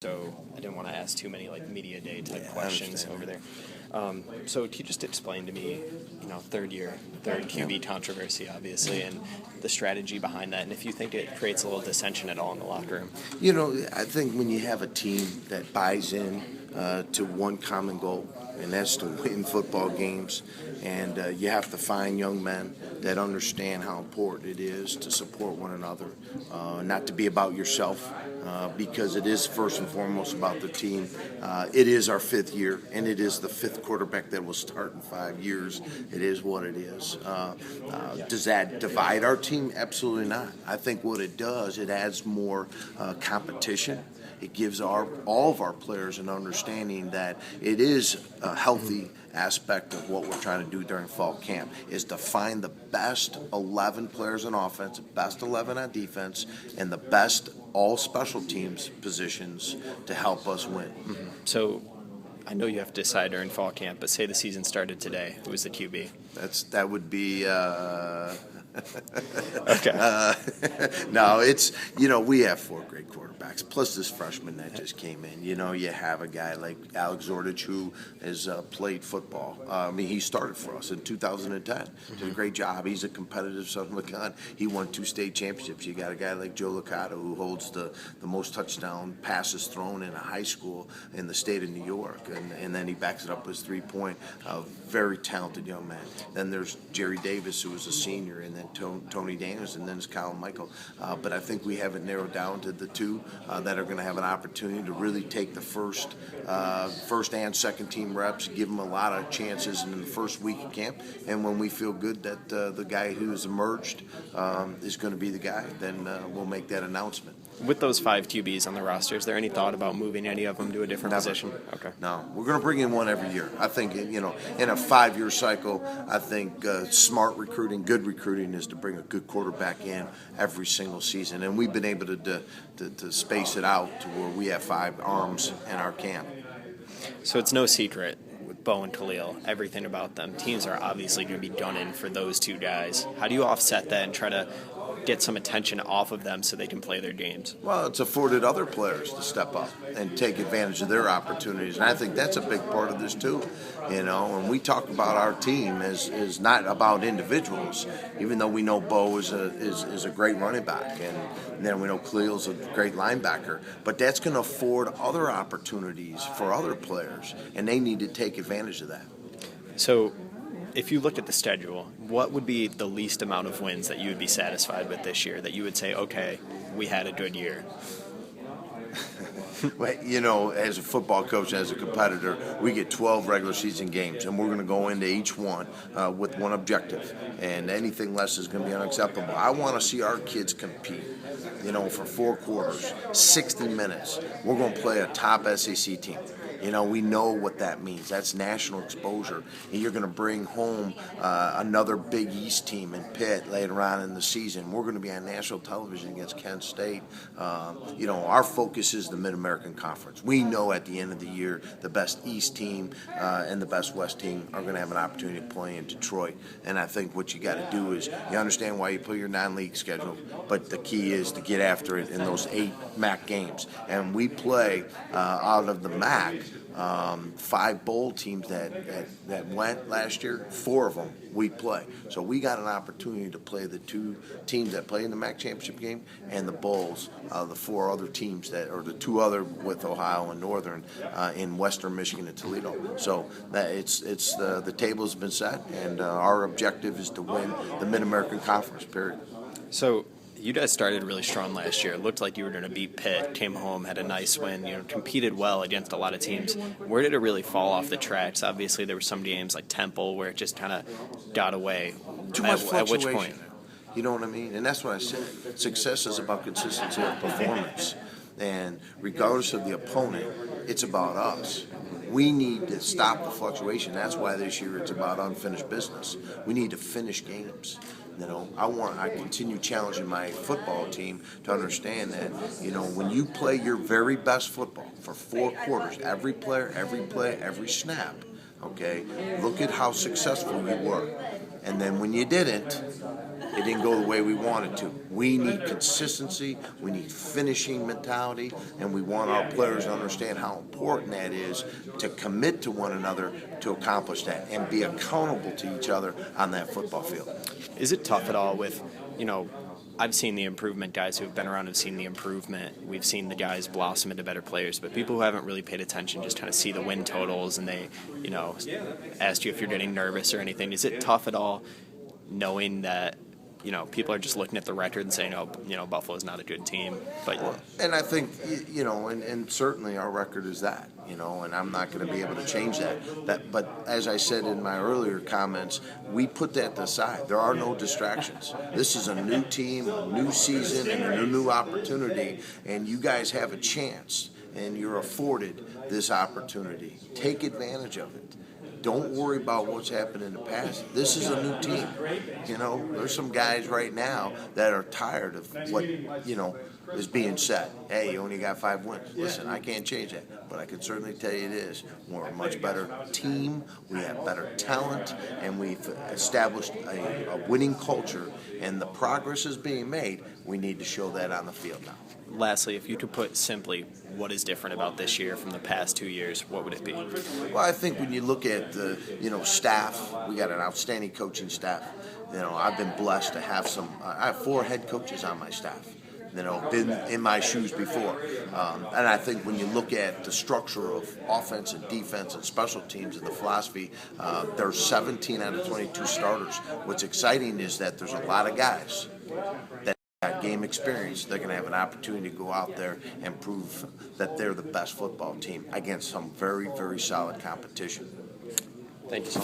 So I didn't want to ask too many like media day type questions over there. So can you just explain to me, third QB controversy, obviously, and the strategy behind that, and if you think it creates a little dissension at all in the locker room? I think when you have a team that buys in to one common goal, and that's to win football games, and you have to find young men that understand how important it is to support one another, not to be about yourself, because it is first and foremost about the team. It is our fifth year, and it is the fifth quarterback that will start in 5 years. It is what it is. Does that divide our team? Absolutely not. I think what it does, it adds more competition. It gives all of our players an understanding that it is a healthy aspect of what we're trying to do during fall camp, is to find the best 11 players on offense, best 11 on defense, and the best all special teams positions to help us win. Mm-hmm. So I know you have to decide during fall camp, but say the season started today. Who was the QB? That would be... Okay. No, it's, we have 4 great quarterbacks, plus this freshman that just came in. You have a guy like Alex Zordich who has played football. He started for us in 2010. Did a great job. He's a competitive son of a gun. He won 2 state championships. You got a guy like Joe Licata who holds the most touchdown passes thrown in a high school in the state of New York. And then he backs it up with 3-point. Very talented young man. Then there's Jerry Davis, who was a senior, and then Tony Daniels, and then it's Kyle Michael. But I think we have it narrowed down to the 2 that are going to have an opportunity to really take the first and second team reps, give them a lot of chances in the first week of camp. And when we feel good that the guy who has emerged is going to be the guy, then we'll make that announcement. With those 5 QBs on the roster, is there any thought about moving any of them to a different position? Okay. No, we're going to bring in one every year. I think, in a 5-year cycle, I think smart recruiting, good recruiting is to bring a good quarterback in every single season. And we've been able to space it out to where we have 5 arms in our camp. So it's no secret with Bo and Khalil, everything about them. Teams are obviously going to be gunning for those 2 guys. How do you offset that and try to get some attention off of them so they can play their games? Well, it's afforded other players to step up and take advantage of their opportunities, and I think that's a big part of this too. And we talk about our team as not about individuals, even though we know Bo is a great running back, and then we know Khalil's a great linebacker, but that's going to afford other opportunities for other players, and they need to take advantage of that. So if you looked at the schedule, what would be the least amount of wins that you would be satisfied with this year, that you would say, okay, we had a good year? Well, as a football coach, as a competitor, we get 12 regular season games, and we're going to go into each one with one objective, and anything less is going to be unacceptable. I want to see our kids compete, for 4 quarters, 60 minutes. We're going to play a top SEC team. We know what that means. That's national exposure. And you're going to bring home another Big East team in Pitt later on in the season. We're going to be on national television against Kent State. Our focus is the Mid-American Conference. We know at the end of the year the best East team and the best West team are going to have an opportunity to play in Detroit. And I think what you got to do is you understand why you play your non-league schedule, but the key is to get after it in those 8 Mack games. And we play out of the Mack 5 bowl teams that went last year, 4 of them we play. So we got an opportunity to play the 2 teams that play in the MAC championship game and the bowls, the 4 other teams or the 2 other with Ohio and Northern in Western Michigan and Toledo. So that the table's been set, and our objective is to win the Mid-American Conference. Period. So you guys started really strong last year. It looked like you were going to beat Pitt, came home, had a nice win, competed well against a lot of teams. Where did it really fall off the tracks? Obviously, there were some games like Temple where it just kind of got away. Too much fluctuation. At which point? You know what I mean? And that's what I said. Success is about consistency of performance. And regardless of the opponent, it's about us. We need to stop the fluctuation. That's why this year it's about unfinished business. We need to finish games. I continue challenging my football team to understand that, when you play your very best football for 4 quarters, every player, every play, every snap, okay, look at how successful you were. And then when you didn't, it didn't go the way we wanted to. We need consistency, we need finishing mentality, and we want our players to understand how important that is to commit to one another to accomplish that and be accountable to each other on that football field. Is it tough at all with, I've seen the improvement. Guys who have been around have seen the improvement. We've seen the guys blossom into better players, but people who haven't really paid attention just kind of see the win totals and they, asked you if you're getting nervous or anything. Is it tough at all knowing that, people are just looking at the record and saying, Buffalo's not a good team? But and I think, and certainly our record is that, and I'm not going to be able to change that. But as I said in my earlier comments, we put that aside. There are no distractions. This is a new team, a new season, and a new opportunity, and you guys have a chance, and you're afforded this opportunity. Take advantage of it. Don't worry about what's happened in the past. This is a new team. There's some guys right now that are tired of what, is being said. Hey, you only got 5 wins. Listen, I can't change that, but I can certainly tell you this. We're a much better team. We have better talent, and we've established a winning culture, and the progress is being made. We need to show that on the field now. Lastly, if you could put simply what is different about this year from the past 2 years, what would it be? Well, I think when you look at the, staff, we got an outstanding coaching staff. I've been blessed to have I have 4 head coaches on my staff. Been in my shoes before. And I think when you look at the structure of offense and defense and special teams and the philosophy, there's 17 out of 22 starters. What's exciting is that there's a lot of guys that got game experience. They're going to have an opportunity to go out there and prove that they're the best football team against some very, very solid competition. Thank you so much.